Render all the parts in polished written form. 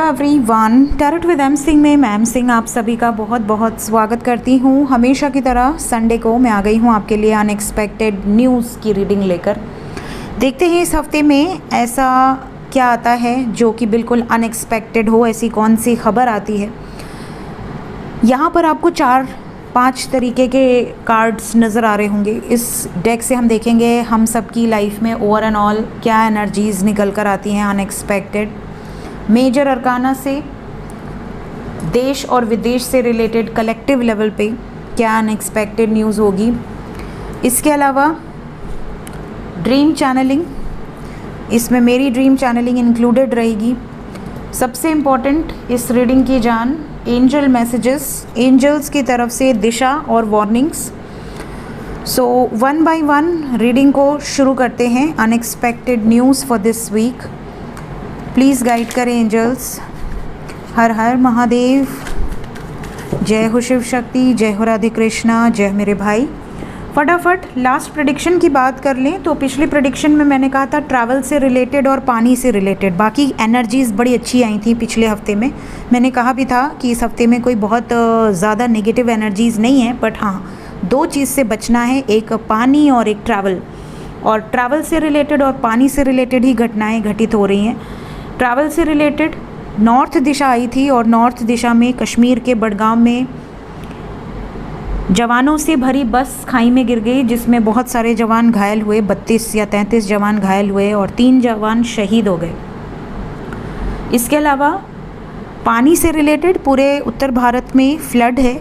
Everyone, tarot with M Singh में ma'am Singh आप सभी का बहुत बहुत स्वागत करती हूँ। हमेशा की तरह संडे को मैं आ गई हूँ आपके लिए अनएक्सपेक्टेड न्यूज़ की रीडिंग लेकर। देखते हैं इस हफ्ते में ऐसा क्या आता है जो कि बिल्कुल अनएक्सपेक्टेड हो। ऐसी कौन सी खबर आती है। यहाँ पर आपको 4-5 तरीके के कार्ड्स नज़र आ रहे होंगे। इस डेक से हम देखेंगे हम सबकी लाइफ में ओवर एंड ऑल क्या एनर्जीज़ निकल कर आती हैं अनएक्सपेक्टेड। मेजर अरकाना से देश और विदेश से रिलेटेड कलेक्टिव लेवल पे क्या अनएक्सपेक्टेड न्यूज़ होगी। इसके अलावा ड्रीम चैनलिंग, इसमें मेरी ड्रीम चैनलिंग इंक्लूडेड रहेगी। सबसे इम्पॉर्टेंट इस रीडिंग की जान एंजल मैसेजेस, एंजल्स की तरफ से दिशा और वार्निंग्स। सो 1 बाय 1 रीडिंग को शुरू करते हैं। Unexpected news for this week, please guide करें एंजल्स। हर हर महादेव, जय हो शिव शक्ति, जय हो राधे कृष्णा, जय मेरे भाई। फटाफट लास्ट प्रेडिक्शन की बात कर लें तो पिछली प्रेडिक्शन में मैंने कहा था ट्रैवल से रिलेटेड और पानी से रिलेटेड। बाकी एनर्जीज़ बड़ी अच्छी आई थी पिछले हफ्ते में। मैंने कहा भी था कि इस हफ्ते में कोई बहुत ज़्यादा नेगेटिव एनर्जीज़ नहीं है, बट हाँ 2 चीज़ से बचना है, एक पानी और एक ट्रैवल। और ट्रैवल से रिलेटेड और पानी से रिलेटेड ही घटनाएँ घटित हो रही हैं। ट्रैवल से रिलेटेड नॉर्थ दिशा आई थी और नॉर्थ दिशा में कश्मीर के बडगाम में जवानों से भरी बस खाई में गिर गई, जिसमें बहुत सारे जवान घायल हुए। 32 या 33 जवान घायल हुए और 3 जवान शहीद हो गए। इसके अलावा पानी से रिलेटेड पूरे उत्तर भारत में फ्लड है,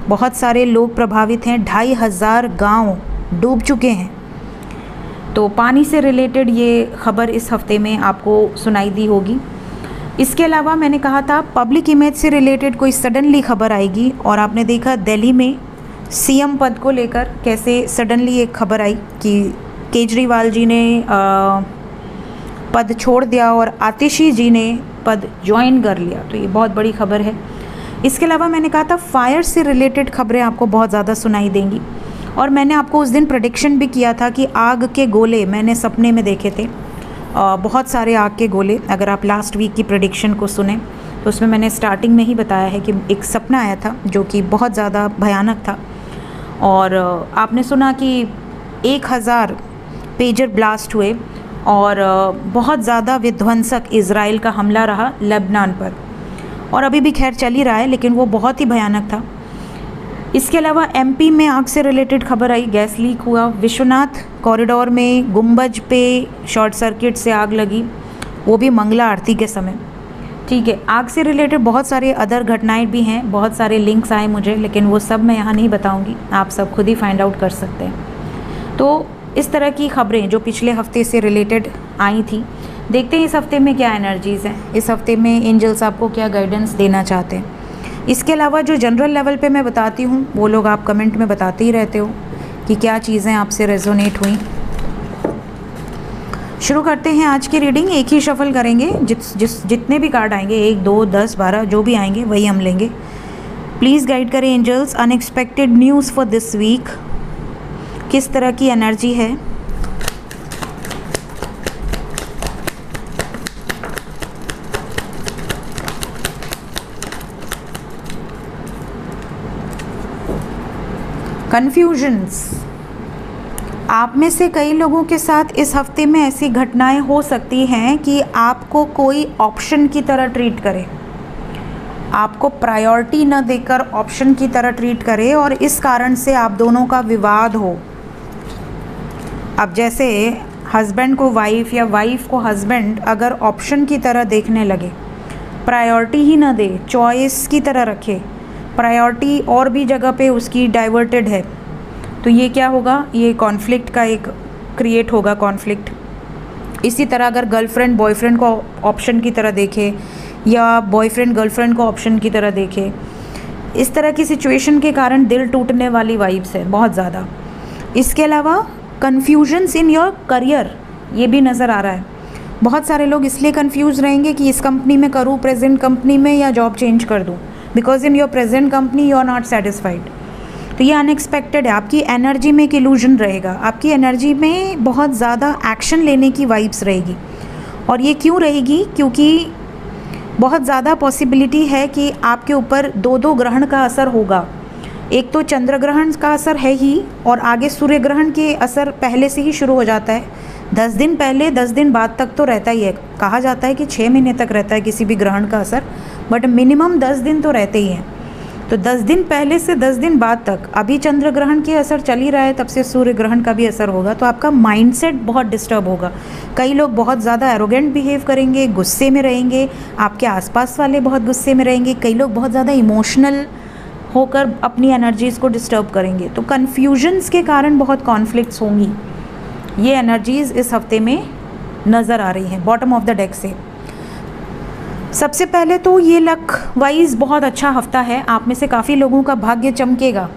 बहुत सारे लोग प्रभावित हैं, 2500 गांव डूब चुके हैं। तो पानी से रिलेटेड ये खबर इस हफ्ते में आपको सुनाई दी होगी। इसके अलावा मैंने कहा था पब्लिक इमेज से रिलेटेड कोई सडनली खबर आएगी, और आपने देखा दिल्ली में सीएम पद को लेकर कैसे सडनली एक खबर आई कि केजरीवाल जी ने पद छोड़ दिया और आतिशी जी ने पद ज्वाइन कर लिया। तो ये बहुत बड़ी खबर है। इसके अलावा मैंने कहा था फायर से रिलेटेड खबरें आपको बहुत ज़्यादा सुनाई देंगी। और मैंने आपको उस दिन प्रेडिक्शन भी किया था कि आग के गोले मैंने सपने में देखे थे, बहुत सारे आग के गोले। अगर आप लास्ट वीक की प्रेडिक्शन को सुने तो उसमें मैंने स्टार्टिंग में ही बताया है कि एक सपना आया था जो कि बहुत ज़्यादा भयानक था। और आपने सुना कि 1000 पेजर ब्लास्ट हुए और बहुत ज़्यादा विध्वंसक इज़राइल का हमला रहा लेबनान पर, और अभी भी खैर चल ही रहा है, लेकिन वो बहुत ही भयानक था। इसके अलावा एमपी में आग से रिलेटेड खबर आई, गैस लीक हुआ। विश्वनाथ कॉरिडोर में गुंबज पे शॉर्ट सर्किट से आग लगी, वो भी मंगला आरती के समय। ठीक है, आग से रिलेटेड बहुत सारे अदर घटनाएं भी हैं, बहुत सारे लिंक्स आए मुझे, लेकिन वो सब मैं यहाँ नहीं बताऊँगी, आप सब खुद ही फाइंड आउट कर सकते हैं। तो इस तरह की खबरें जो पिछले हफ्ते से रिलेटेड आई थी। देखते हैं इस हफ्ते में क्या एनर्जीज़ हैं, इस हफ्ते में एंजल्स आपको क्या गाइडेंस देना चाहते हैं। इसके अलावा जो जनरल लेवल पे मैं बताती हूँ वो लोग आप कमेंट में बताते ही रहते हो कि क्या चीज़ें आपसे रेजोनेट हुई। शुरू करते हैं आज की रीडिंग। एक ही शफल करेंगे, जितने भी कार्ड आएंगे 1, 2, 10, 12 जो भी आएंगे वही हम लेंगे। प्लीज़ गाइड करें angels. Unexpected news for this week, किस तरह की एनर्जी है। कन्फ्यूजन्स, आप में से कई लोगों के साथ इस हफ्ते में ऐसी घटनाएं हो सकती हैं कि आपको कोई ऑप्शन की तरह ट्रीट करे, आपको प्रायोरिटी न देकर ऑप्शन की तरह ट्रीट करे, और इस कारण से आप दोनों का विवाद हो। अब जैसे हस्बैंड को वाइफ या वाइफ को हस्बैंड अगर ऑप्शन की तरह देखने लगे, प्रायोरिटी ही न दे, चॉइस की तरह रखे, प्रायोरिटी और भी जगह पे उसकी डाइवर्टेड है, तो ये क्या होगा, ये कॉन्फ्लिक्ट का एक क्रिएट होगा कॉन्फ्लिक्ट। इसी तरह अगर गर्लफ्रेंड बॉयफ्रेंड को ऑप्शन की तरह देखे या बॉयफ्रेंड गर्लफ्रेंड को ऑप्शन की तरह देखे, इस तरह की सिचुएशन के कारण दिल टूटने वाली वाइब्स है बहुत ज़्यादा। इसके अलावा कन्फ्यूजन्स इन योर करियर, ये भी नज़र आ रहा है। बहुत सारे लोग इसलिए कन्फ्यूज़ रहेंगे कि इस कंपनी में करूँ, प्रेजेंट कंपनी में, या जॉब चेंज कर दूँ, because in your present company you are not satisfied. तो ये अनएक्सपेक्टेड है। आपकी एनर्जी में एक इल्यूजन रहेगा, आपकी एनर्जी में बहुत ज़्यादा एक्शन लेने की वाइब्स रहेगी। और ये क्यों रहेगी, क्योंकि बहुत ज़्यादा पॉसिबिलिटी है कि आपके ऊपर दो दो ग्रहण का असर होगा। एक तो चंद्र ग्रहण का असर है ही, और आगे सूर्य ग्रहण के असर पहले से ही शुरू हो जाता है। 10 दिन पहले 10 दिन बाद तक तो रहता ही है। कहा जाता है कि 6 महीने तक रहता है किसी भी ग्रहण का असर, बट मिनिमम 10 दिन तो रहते ही हैं। तो 10 दिन पहले से 10 दिन बाद तक, अभी चंद्र ग्रहण के असर चल ही रहा है, तब से सूर्य ग्रहण का भी असर होगा। तो आपका माइंडसेट बहुत डिस्टर्ब होगा। कई लोग बहुत ज़्यादा एरोगेंट बिहेव करेंगे, गुस्से में रहेंगे, आपके आसपास वाले बहुत गुस्से में रहेंगे। कई लोग बहुत ज़्यादा इमोशनल होकर अपनी एनर्जीज़ को डिस्टर्ब करेंगे। तो कन्फ्यूजन्स के कारण बहुत कॉन्फ्लिक्ट्स होंगी। ये एनर्जीज़ इस हफ्ते में नज़र आ रही हैं बॉटम ऑफ द डेक से। सबसे पहले तो ये लक वाइज बहुत अच्छा हफ्ता है। आप में से काफ़ी लोगों का भाग्य चमकेगा।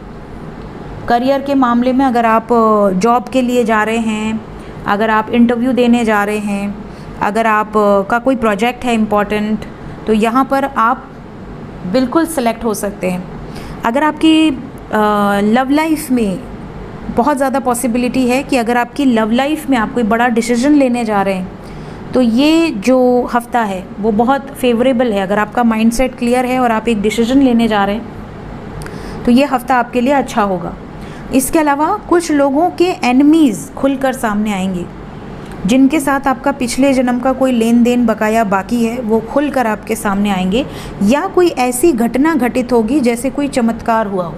करियर के मामले में अगर आप जॉब के लिए जा रहे हैं, अगर आप इंटरव्यू देने जा रहे हैं, अगर आप का कोई प्रोजेक्ट है इम्पॉर्टेंट, तो यहाँ पर आप बिल्कुल सेलेक्ट हो सकते हैं। अगर आपकी लव लाइफ में बहुत ज़्यादा पॉसिबिलिटी है कि अगर आपकी लव लाइफ में आप कोई बड़ा डिसीजन लेने जा रहे हैं, तो ये जो हफ्ता है वो बहुत फेवरेबल है। अगर आपका माइंडसेट क्लियर है और आप एक डिसीजन लेने जा रहे हैं, तो ये हफ्ता आपके लिए अच्छा होगा। इसके अलावा कुछ लोगों के एनिमीज़ खुलकर सामने आएंगे। जिनके साथ आपका पिछले जन्म का कोई लेन देन बकाया बाकी है, वो खुलकर आपके सामने आएंगे। या कोई ऐसी घटना घटित होगी जैसे कोई चमत्कार हुआ हो,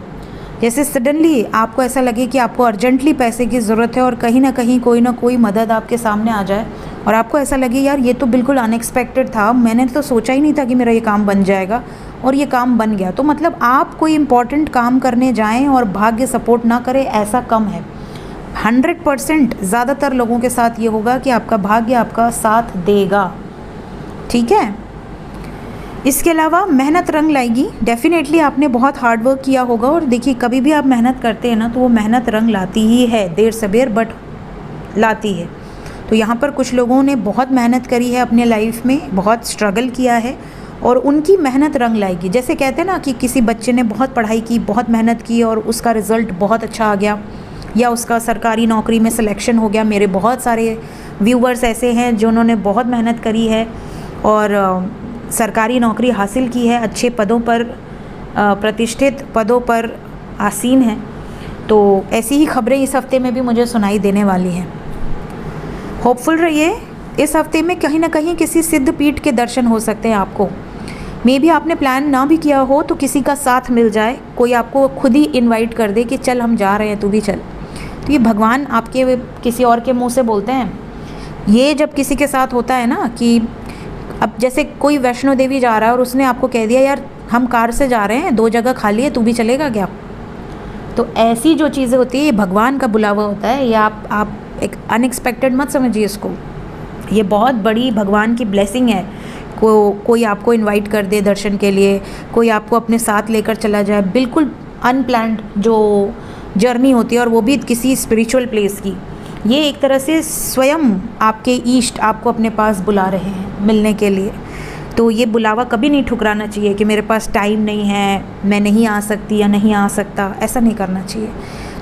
जैसे सडनली आपको ऐसा लगे कि आपको अर्जेंटली पैसे की ज़रूरत है और कहीं ना कहीं कोई ना कोई मदद आपके सामने आ जाए, और आपको ऐसा लगे यार ये तो बिल्कुल अनएक्सपेक्टेड था, मैंने तो सोचा ही नहीं था कि मेरा ये काम बन जाएगा, और ये काम बन गया। तो मतलब आप कोई इम्पॉर्टेंट काम करने जाएं और भाग्य सपोर्ट ना करे, ऐसा कम है। 100% ज़्यादातर लोगों के साथ ये होगा कि आपका भाग्य आपका साथ देगा। ठीक है। इसके अलावा मेहनत रंग लाएगी। डेफिनेटली आपने बहुत हार्ड वर्क किया होगा, और देखिए कभी भी आप मेहनत करते हैं ना, तो वो मेहनत रंग लाती ही है, देर सबेर बट लाती है। तो यहाँ पर कुछ लोगों ने बहुत मेहनत करी है अपने लाइफ में, बहुत स्ट्रगल किया है, और उनकी मेहनत रंग लाएगी। जैसे कहते हैं ना कि किसी बच्चे ने बहुत पढ़ाई की, बहुत मेहनत की, और उसका रिज़ल्ट बहुत अच्छा आ गया, या उसका सरकारी नौकरी में सिलेक्शन हो गया। मेरे बहुत सारे व्यूवर्स ऐसे हैं जिन्होंने बहुत मेहनत करी है और सरकारी नौकरी हासिल की है, अच्छे पदों पर, प्रतिष्ठित पदों पर आसीन हैं। तो ऐसी ही खबरें इस हफ्ते में भी मुझे सुनाई देने वाली हैं। होपफुल रहिए। इस हफ्ते में कहीं ना कहीं किसी सिद्ध पीठ के दर्शन हो सकते हैं आपको। मे भी आपने प्लान ना भी किया हो तो किसी का साथ मिल जाए, कोई आपको खुद ही इनवाइट कर दे कि चल हम जा रहे हैं, तू भी चल। तो ये भगवान आपके किसी और के मुंह से बोलते हैं। ये जब किसी के साथ होता है ना, कि अब जैसे कोई वैष्णो देवी जा रहा है और उसने आपको कह दिया यार हम कार से जा रहे हैं, 2 जगह खाली है, तू भी चलेगा क्या? तो ऐसी जो चीज़ें होती है, ये भगवान का बुलावा होता है। या आप एक अनएक्सपेक्टेड मत समझिए इसको, ये बहुत बड़ी भगवान की ब्लेसिंग है। कोई आपको इनवाइट कर दे दर्शन के लिए, कोई आपको अपने साथ लेकर चला जाए, बिल्कुल अनप्लान्ड जो जर्नी होती है, और वो भी किसी स्पिरिचुअल प्लेस की। ये एक तरह से स्वयं आपके ईष्ट आपको अपने पास बुला रहे हैं मिलने के लिए। तो ये बुलावा कभी नहीं ठुकराना चाहिए कि मेरे पास टाइम नहीं है, मैं नहीं आ सकती या नहीं आ सकता, ऐसा नहीं करना चाहिए।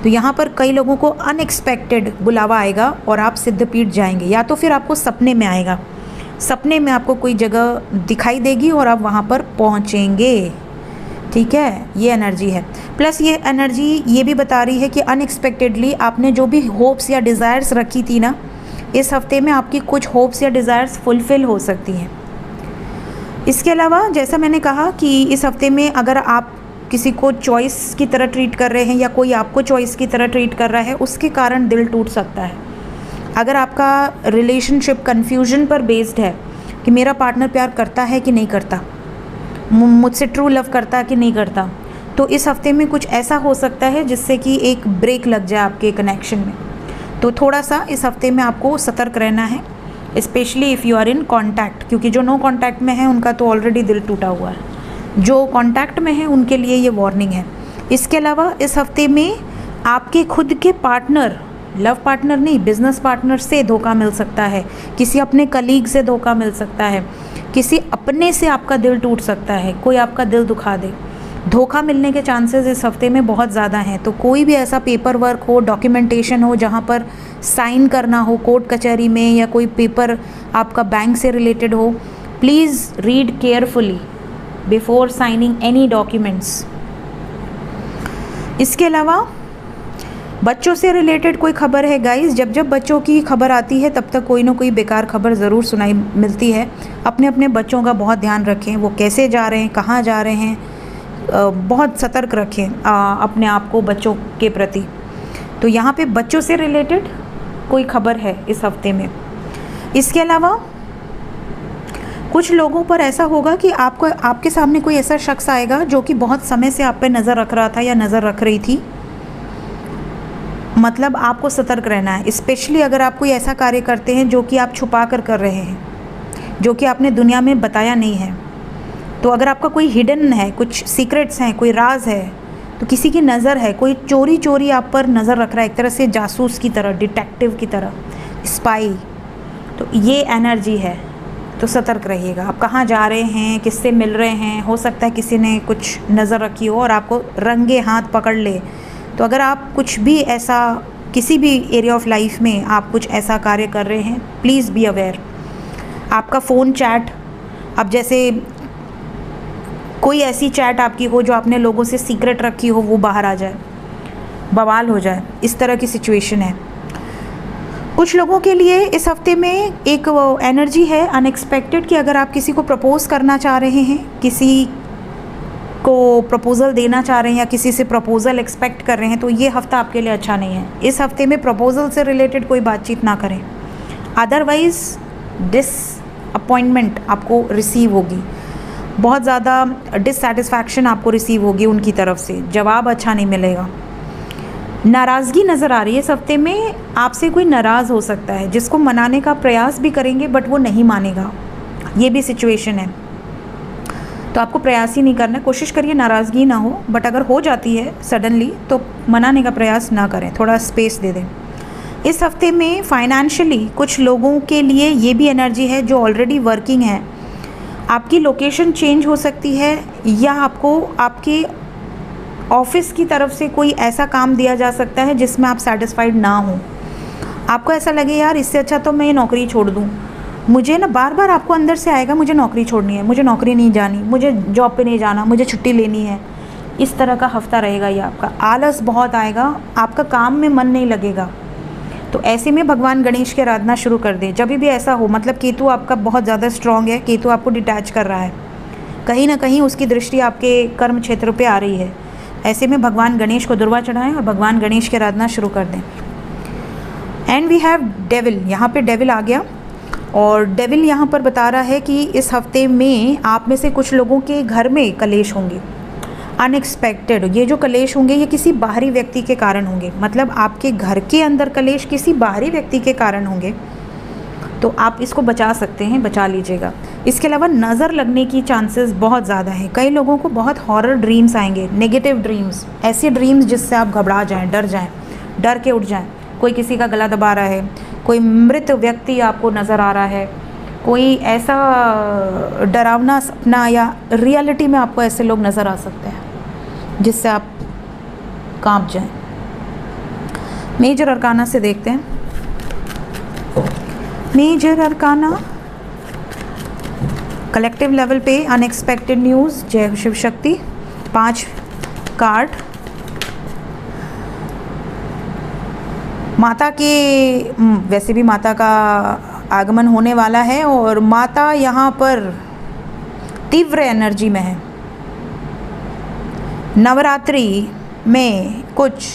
तो यहाँ पर कई लोगों को अनएक्सपेक्टेड बुलावा आएगा और आप सिद्धपीठ जाएंगे, या तो फिर आपको सपने में आएगा। सपने में आपको कोई जगह दिखाई देगी और आप वहाँ पर पहुँचेंगे। ठीक है, ये एनर्जी है। प्लस ये एनर्जी ये भी बता रही है कि अनएक्सपेक्टेडली आपने जो भी होप्स या डिज़ायर्स रखी थी ना, इस हफ्ते में आपकी कुछ होप्स या डिज़ायर्स फुलफ़िल हो सकती हैं। इसके अलावा जैसा मैंने कहा कि इस हफ्ते में अगर आप किसी को चॉइस की तरह ट्रीट कर रहे हैं या कोई आपको चॉइस की तरह ट्रीट कर रहा है, उसके कारण दिल टूट सकता है। अगर आपका रिलेशनशिप कन्फ्यूजन पर बेस्ड है कि मेरा पार्टनर प्यार करता है कि नहीं करता, मुझसे ट्रू लव करता है कि नहीं करता, तो इस हफ्ते में कुछ ऐसा हो सकता है जिससे कि एक ब्रेक लग जाए आपके कनेक्शन में। तो थोड़ा सा इस हफ्ते में आपको सतर्क रहना है, specially if you are in contact, क्योंकि जो नो कॉन्टैक्ट में है उनका तो ऑलरेडी दिल टूटा हुआ है, जो कॉन्टैक्ट में है उनके लिए ये वार्निंग है। इसके अलावा इस हफ्ते में आपके खुद के पार्टनर, लव पार्टनर नहीं, बिजनेस पार्टनर से धोखा मिल सकता है, किसी अपने कलीग से धोखा मिल सकता है, किसी अपने से आपका दिल टूट सकता है, कोई आपका दिल दुखा दे। धोखा मिलने के चांसेस इस हफ्ते में बहुत ज़्यादा हैं। तो कोई भी ऐसा पेपर वर्क हो, डॉक्यूमेंटेशन हो, जहाँ पर साइन करना हो कोर्ट कचहरी में, या कोई पेपर आपका बैंक से रिलेटेड हो, please read carefully before signing any documents. इसके अलावा बच्चों से रिलेटेड कोई खबर है गाइस, जब जब बच्चों की खबर आती है तब तक कोई ना कोई बेकार खबर ज़रूर सुनाई मिलती है। अपने अपने बच्चों का बहुत ध्यान रखें, वो कैसे जा रहे हैं, कहाँ जा रहे हैं, बहुत सतर्क रखें अपने आप को बच्चों के प्रति। तो यहाँ पे बच्चों से रिलेटेड कोई खबर है इस हफ्ते में। इसके अलावा कुछ लोगों पर ऐसा होगा कि आपके सामने कोई ऐसा शख्स आएगा जो कि बहुत समय से आप पे नज़र रख रहा था या नज़र रख रही थी। मतलब आपको सतर्क रहना है, स्पेशली अगर आप कोई ऐसा कार्य करते हैं जो कि आप छुपा कर रहे हैं, जो कि आपने दुनिया में बताया नहीं है। तो अगर आपका कोई हिडन है, कुछ सीक्रेट्स हैं, कोई राज है, तो किसी की नज़र है, कोई चोरी आप पर नज़र रख रहा है, एक तरह से जासूस की तरह, डिटेक्टिव की तरह, स्पाई, तो ये एनर्जी है। तो सतर्क रहिएगा। आप कहाँ जा रहे हैं, किससे मिल रहे हैं, हो सकता है किसी ने कुछ नज़र रखी हो और आपको रंगे हाथ पकड़ ले। तो अगर आप कुछ भी ऐसा, किसी भी एरिया ऑफ लाइफ में आप कुछ ऐसा कार्य कर रहे हैं, प्लीज़ बी अवेयर। आपका फ़ोन चैट, अब जैसे कोई ऐसी चैट आपकी हो जो आपने लोगों से सीक्रेट रखी हो, वो बाहर आ जाए, बवाल हो जाए, इस तरह की सिचुएशन है। कुछ लोगों के लिए इस हफ्ते में एक एनर्जी है अनएक्सपेक्टेड कि अगर आप किसी को प्रपोज़ करना चाह रहे हैं, किसी को प्रपोज़ल देना चाह रहे हैं या किसी से प्रपोज़ल एक्सपेक्ट कर रहे हैं, तो ये हफ़्ता आपके लिए अच्छा नहीं है। इस हफ्ते में प्रपोज़ल से रिलेटेड कोई बातचीत ना करें, अदरवाइज़ डिसअपॉइंटमेंट आपको रिसीव होगी, बहुत ज़्यादा डिससेटिस्फैक्शन आपको रिसीव होगी उनकी तरफ से, जवाब अच्छा नहीं मिलेगा। नाराज़गी नज़र आ रही है इस हफ्ते में, आपसे कोई नाराज़ हो सकता है जिसको मनाने का प्रयास भी करेंगे बट वो नहीं मानेगा, ये भी सिचुएशन है। तो आपको प्रयास ही नहीं करना, कोशिश करिए नाराज़गी ना हो, बट अगर हो जाती है सडनली तो मनाने का प्रयास ना करें, थोड़ा स्पेस दे दें। इस हफ्ते में फाइनेंशियली कुछ लोगों के लिए ये भी एनर्जी है जो ऑलरेडी वर्किंग है, आपकी लोकेशन चेंज हो सकती है या आपको आपके ऑफिस की तरफ से कोई ऐसा काम दिया जा सकता है जिसमें आप सेटिस्फाइड ना हो। आपको ऐसा लगे यार इससे अच्छा तो मैं ये नौकरी छोड़ दूँ, मुझे ना बार बार आपको अंदर से आएगा मुझे नौकरी छोड़नी है, मुझे नौकरी नहीं जानी, मुझे जॉब पे नहीं जाना, मुझे छुट्टी लेनी है। इस तरह का हफ्ता रहेगा ये आपका, आलस बहुत आएगा, आपका काम में मन नहीं लगेगा। तो ऐसे में भगवान गणेश की आराधना शुरू कर दें जब भी ऐसा हो। मतलब केतु आपका बहुत ज़्यादा स्ट्रॉन्ग है, केतु आपको डिटैच कर रहा है, कहीं ना कहीं उसकी दृष्टि आपके कर्म क्षेत्र पे आ रही है। ऐसे में भगवान गणेश को दुर्वा चढ़ाएं और भगवान गणेश की आराधना शुरू कर दें। एंड वी हैव डेविल, यहाँ पे डेविल आ गया और डेविल यहाँ पर बता रहा है कि इस हफ्ते में आप में से कुछ लोगों के घर में कलेश होंगे, अनएक्सपेक्टेड। ये जो कलेश होंगे ये किसी बाहरी व्यक्ति के कारण होंगे, मतलब आपके घर के अंदर कलेश किसी बाहरी व्यक्ति के कारण होंगे, तो आप इसको बचा सकते हैं, बचा लीजिएगा। इसके अलावा नज़र लगने की चांसेस बहुत ज़्यादा हैं। कई लोगों को बहुत हॉरर ड्रीम्स आएंगे, नेगेटिव ड्रीम्स, ऐसे ड्रीम्स जिससे आप घबरा जाएं, डर के उठ जाएं। कोई किसी का गला दबा रहा है, कोई मृत व्यक्ति आपको नज़र आ रहा है, कोई ऐसा डरावना सपना या रियलिटी में आपको ऐसे लोग नज़र आ सकते हैं जिससे आप कांप जाएं। मेजर अरकाना से देखते हैं। मेजर अरकाना कलेक्टिव लेवल पे अनएक्सपेक्टेड न्यूज़, जय शिव शक्ति, 5 कार्ड। माता के वैसे भी माता का आगमन होने वाला है और माता यहाँ पर तीव्र एनर्जी में है। नवरात्रि में कुछ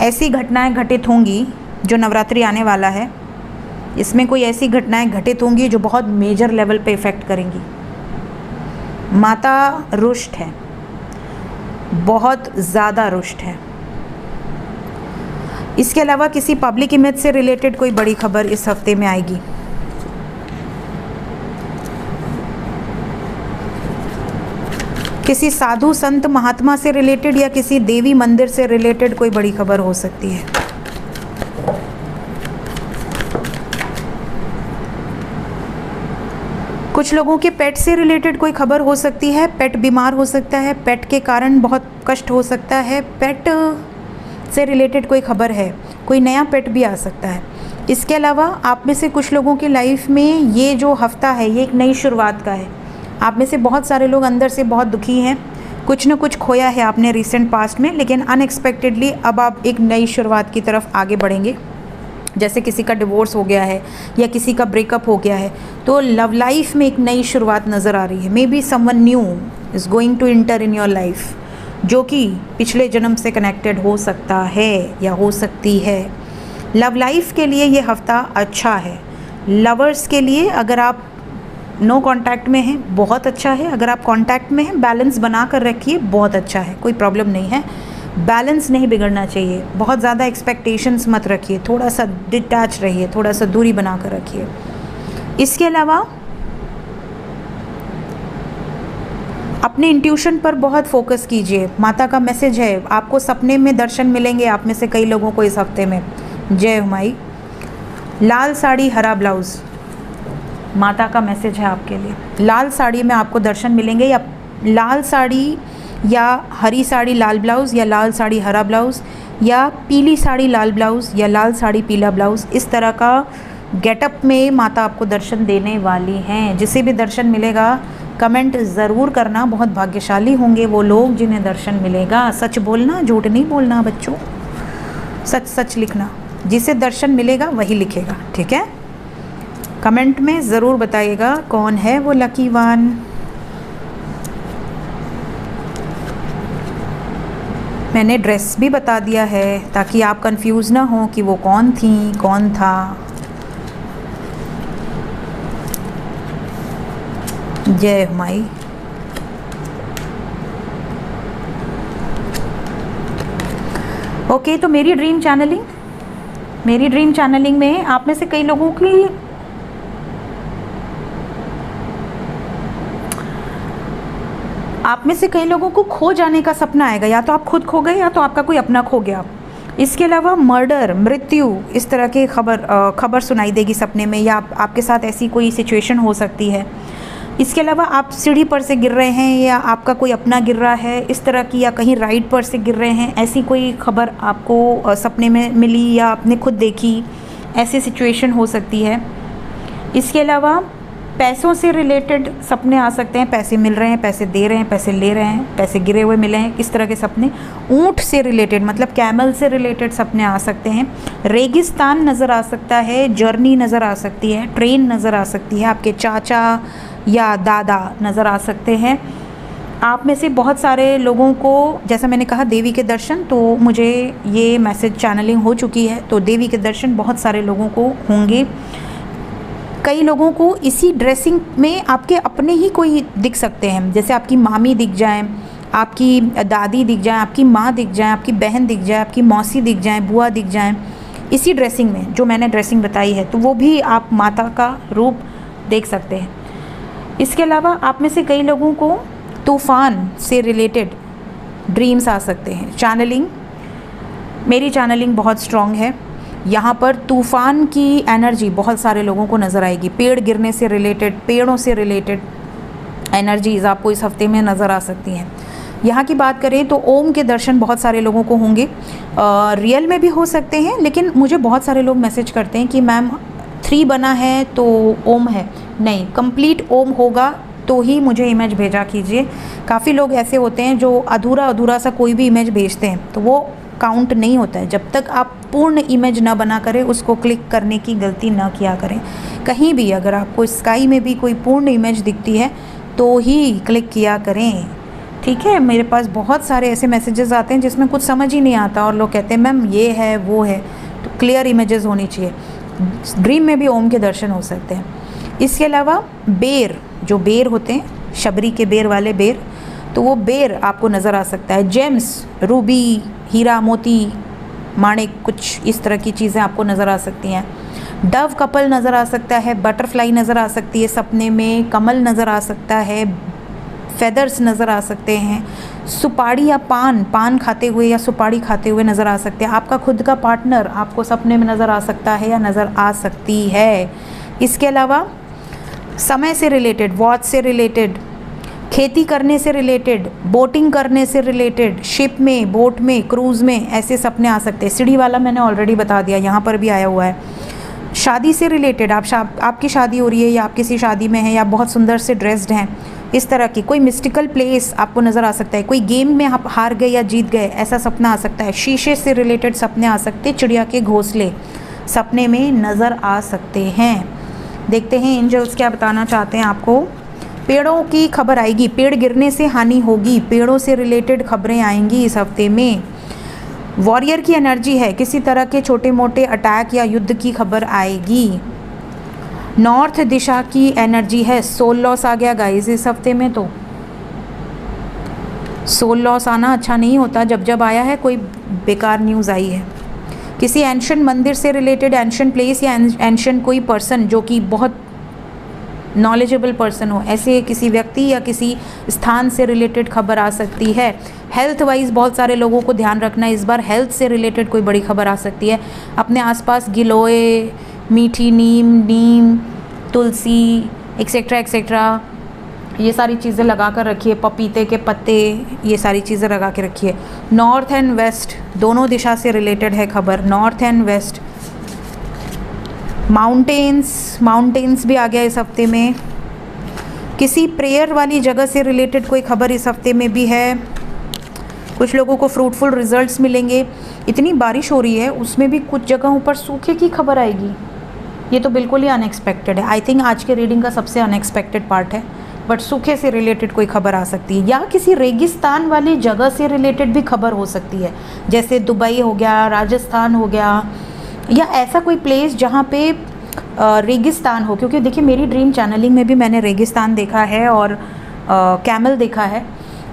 ऐसी घटनाएं घटित होंगी जो नवरात्रि आने वाला है, इसमें कोई ऐसी घटनाएं घटित होंगी जो बहुत मेजर लेवल पे इफ़ेक्ट करेंगी। माता रुष्ट है, बहुत ज़्यादा रुष्ट है। इसके अलावा किसी पब्लिक इमेज से रिलेटेड कोई बड़ी खबर इस हफ्ते में आएगी। किसी साधु संत महात्मा से रिलेटेड या किसी देवी मंदिर से रिलेटेड कोई बड़ी खबर हो सकती है। कुछ लोगों के पेट से रिलेटेड कोई खबर हो सकती है, पेट बीमार हो सकता है, पेट के कारण बहुत कष्ट हो सकता है, पेट से रिलेटेड कोई खबर है, कोई नया पेट भी आ सकता है। इसके अलावा आप में से कुछ लोगों की लाइफ में ये जो हफ्ता है ये एक नई शुरुआत का है। आप में से बहुत सारे लोग अंदर से बहुत दुखी हैं, कुछ ना कुछ खोया है आपने रिसेंट पास्ट में, लेकिन अनएक्सपेक्टेडली अब आप एक नई शुरुआत की तरफ आगे बढ़ेंगे। जैसे किसी का डिवोर्स हो गया है या किसी का ब्रेकअप हो गया है, तो लव लाइफ में एक नई शुरुआत नज़र आ रही है। May be someone new is going to enter in your life, जो कि पिछले जन्म से कनेक्टेड हो सकता है या हो सकती है। लव लाइफ के लिए ये हफ्ता अच्छा है। लवर्स के लिए अगर आप नो कांटेक्ट में हैं बहुत अच्छा है, अगर आप कांटेक्ट में हैं बैलेंस बना कर रखिए, बहुत अच्छा है, कोई प्रॉब्लम नहीं है। बैलेंस नहीं बिगड़ना चाहिए, बहुत ज़्यादा एक्सपेक्टेशंस मत रखिए, थोड़ा सा डिटैच रहिए, थोड़ा सा दूरी बना कर रखिए। इसके अलावा अपने इंट्यूशन पर बहुत फोकस कीजिए। माता का मैसेज है, आपको सपने में दर्शन मिलेंगे आप में से कई लोगों को इस हफ्ते में। जय हुमाई। लाल साड़ी हरा ब्लाउज़, माता का मैसेज है आपके लिए। लाल साड़ी में आपको दर्शन मिलेंगे, या लाल साड़ी या हरी साड़ी लाल ब्लाउज़, या लाल साड़ी हरा ब्लाउज़, या पीली साड़ी लाल ब्लाउज़, या लाल साड़ी पीला ब्लाउज़, इस तरह का गेटअप में माता आपको दर्शन देने वाली हैं। जिसे भी दर्शन मिलेगा कमेंट ज़रूर करना। बहुत भाग्यशाली होंगे वो लोग जिन्हें दर्शन मिलेगा। सच बोलना, झूठ नहीं बोलना बच्चों, सच सच लिखना। जिसे दर्शन मिलेगा वही लिखेगा, ठीक है। कमेंट में ज़रूर बताइएगा कौन है वो लकी वन। मैंने ड्रेस भी बता दिया है ताकि आप कंफ्यूज ना हो कि वो कौन थी कौन था। जय हुमाई। ओके, तो मेरी ड्रीम चैनलिंग में आप में से कई लोगों की को खो जाने का सपना आएगा। या तो आप खुद खो गए या तो आपका कोई अपना खो गया। इसके अलावा मर्डर, मृत्यु, इस तरह की खबर सुनाई देगी सपने में, या आपके साथ ऐसी कोई सिचुएशन हो सकती है। इसके अलावा आप सीढ़ी पर से गिर रहे हैं या आपका कोई अपना गिर रहा है, इस तरह की, या कहीं राइड पर से गिर रहे हैं, ऐसी कोई खबर आपको सपने में मिली या आपने खुद देखी, ऐसी सिचुएशन हो सकती है। इसके अलावा पैसों से रिलेटेड सपने आ सकते हैं, पैसे मिल रहे हैं, पैसे दे रहे हैं, पैसे ले रहे हैं, पैसे गिरे हुए मिले हैं, इस तरह के सपने। ऊंट से रिलेटेड मतलब कैमल से रिलेटेड सपने आ सकते हैं। रेगिस्तान नज़र आ सकता है, जर्नी नज़र आ सकती है, ट्रेन नज़र आ सकती है, आपके चाचा या दादा नज़र आ सकते हैं। आप में से बहुत सारे लोगों को, जैसा मैंने कहा, देवी के दर्शन, तो मुझे ये मैसेज चैनलिंग हो चुकी है, तो देवी के दर्शन बहुत सारे लोगों को होंगे। कई लोगों को इसी ड्रेसिंग में आपके अपने ही कोई दिख सकते हैं, जैसे आपकी मामी दिख जाएं, आपकी दादी दिख जाएं, आपकी माँ दिख जाएं, आपकी बहन दिख जाए, आपकी मौसी दिख जाएं, बुआ दिख जाएं, इसी ड्रेसिंग में जो मैंने ड्रेसिंग बताई है, तो वो भी आप माता का रूप देख सकते हैं। इसके अलावा आप में से कई लोगों को तूफ़ान से रिलेटेड ड्रीम्स आ सकते हैं। मेरी चैनलिंग बहुत स्ट्रॉन्ग है। यहाँ पर तूफ़ान की एनर्जी बहुत सारे लोगों को नज़र आएगी। पेड़ गिरने से रिलेटेड, पेड़ों से रिलेटेड एनर्जीज़ आपको इस हफ्ते में नज़र आ सकती हैं। यहाँ की बात करें तो ओम के दर्शन बहुत सारे लोगों को होंगे। रियल में भी हो सकते हैं, लेकिन मुझे बहुत सारे लोग मैसेज करते हैं कि मैम 3 बना है तो ओम है। नहीं, कंप्लीट ओम होगा तो ही मुझे इमेज भेजा कीजिए। काफ़ी लोग ऐसे होते हैं जो अधूरा सा कोई भी इमेज भेजते हैं, तो वो काउंट नहीं होता है। जब तक आप पूर्ण इमेज ना बना करें, उसको क्लिक करने की गलती ना किया करें। कहीं भी अगर आपको स्काई में भी कोई पूर्ण इमेज दिखती है तो ही क्लिक किया करें, ठीक है। मेरे पास बहुत सारे ऐसे मैसेजेस आते हैं जिसमें कुछ समझ ही नहीं आता और लोग कहते हैं मैम ये है वो है, तो क्लियर इमेजेस होनी चाहिए। ड्रीम में भी ओम के दर्शन हो सकते हैं। इसके अलावा बेर, जो बेर होते हैं, शबरी के बेर वाले बेर, तो वो बेर आपको नज़र आ सकता है। जेम्स, रूबी, हीरा, मोती, माणिक, कुछ इस तरह की चीज़ें आपको नज़र आ सकती हैं। डव कपल नज़र आ सकता है, बटरफ्लाई नज़र आ सकती है सपने में, कमल नज़र आ सकता है, फेदर्स नज़र आ सकते हैं, सुपारी या पान खाते हुए या सुपारी खाते हुए नज़र आ सकते हैं। आपका खुद का पार्टनर आपको सपने में नज़र आ सकता है या नज़र आ सकती है। इसके अलावा समय से रिलेटेड, वॉच से रिलेटेड, खेती करने से रिलेटेड, बोटिंग करने से रिलेटेड, शिप में, बोट में, क्रूज़ में, ऐसे सपने आ सकते हैं। सीढ़ी वाला मैंने ऑलरेडी बता दिया, यहाँ पर भी आया हुआ है। शादी से रिलेटेड, आपकी शादी हो रही है या आप किसी शादी में हैं या बहुत सुंदर से ड्रेस्ड हैं, इस तरह की कोई मिस्टिकल प्लेस आपको नज़र आ सकता है। कोई गेम में आप हार गए या जीत गए, ऐसा सपना आ सकता है। शीशे से रिलेटेड सपने आ सकते हैं, चिड़िया के घोंसले सपने में नज़र आ सकते हैं। देखते हैं एंजल्स क्या बताना चाहते हैं आपको। पेड़ों की खबर आएगी, पेड़ गिरने से हानि होगी, पेड़ों से रिलेटेड खबरें आएंगी इस हफ्ते में। वॉरियर की एनर्जी है, किसी तरह के छोटे मोटे अटैक या युद्ध की खबर आएगी। नॉर्थ दिशा की एनर्जी है, सोल लॉस आ गया गाइस इस हफ्ते में। तो सोल लॉस आना अच्छा नहीं होता, जब आया है कोई बेकार न्यूज़ आई है। किसी एंशिएंट मंदिर से रिलेटेड, एंशिएंट प्लेस या एंशिएंट कोई पर्सन जो कि बहुत नॉलेजेबल पर्सन हो, ऐसे किसी व्यक्ति या किसी स्थान से रिलेटेड खबर आ सकती है। हेल्थ वाइज बहुत सारे लोगों को ध्यान रखना है, इस बार हेल्थ से रिलेटेड कोई बड़ी खबर आ सकती है। अपने आसपास गिलोय, मीठी नीम, तुलसी एक्सेट्रा एक्सेट्रा ये सारी चीज़ें लगा कर रखिए। पपीते के पत्ते, ये सारी चीज़ें लगा के रखिए। नॉर्थ एंड वेस्ट दोनों दिशा से रिलेटेड है खबर, नॉर्थ एंड वेस्ट। माउंटेन्स भी आ गया इस हफ्ते में। किसी प्रेयर वाली जगह से रिलेटेड कोई खबर इस हफ्ते में भी है। कुछ लोगों को फ्रूटफुल रिजल्ट्स मिलेंगे। इतनी बारिश हो रही है, उसमें भी कुछ जगहों पर सूखे की खबर आएगी। ये तो बिल्कुल ही अनएक्सपेक्टेड है। आई थिंक आज के रीडिंग का सबसे अनएक्सपेक्टेड पार्ट है, बट सूखे से रिलेटेड कोई खबर आ सकती है, या किसी रेगिस्तान वाली जगह से रिलेटेड भी खबर हो सकती है, जैसे दुबई हो गया, राजस्थान हो गया, या ऐसा कोई प्लेस जहाँ पे रेगिस्तान हो। क्योंकि देखिए मेरी ड्रीम चैनलिंग में भी मैंने रेगिस्तान देखा है और कैमल देखा है,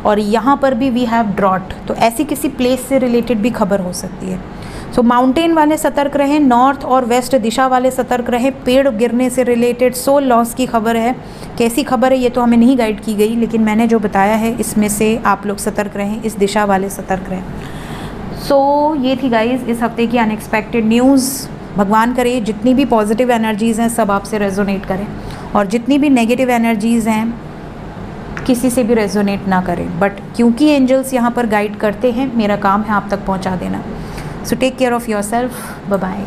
और यहाँ पर भी वी हैव ड्रॉट। तो ऐसी किसी प्लेस से रिलेटेड भी खबर हो सकती है। सो माउंटेन वाले सतर्क रहें, नॉर्थ और वेस्ट दिशा वाले सतर्क रहें। पेड़ गिरने से रिलेटेड सोल लॉस की खबर है। कैसी खबर है ये तो हमें नहीं गाइड की गई, लेकिन मैंने जो बताया है इसमें से आप लोग सतर्क रहें, इस दिशा वाले सतर्क रहें। सो ये थी गाइज इस हफ्ते की अनएक्सपेक्टेड न्यूज़। भगवान करे जितनी भी पॉजिटिव एनर्जीज़ हैं सब आपसे रेजोनेट करें, और जितनी भी नेगेटिव एनर्जीज़ हैं किसी से भी रेजोनेट ना करें। बट क्योंकि एंजल्स यहाँ पर गाइड करते हैं, मेरा काम है आप तक पहुँचा देना। So take care of yourself, bye bye.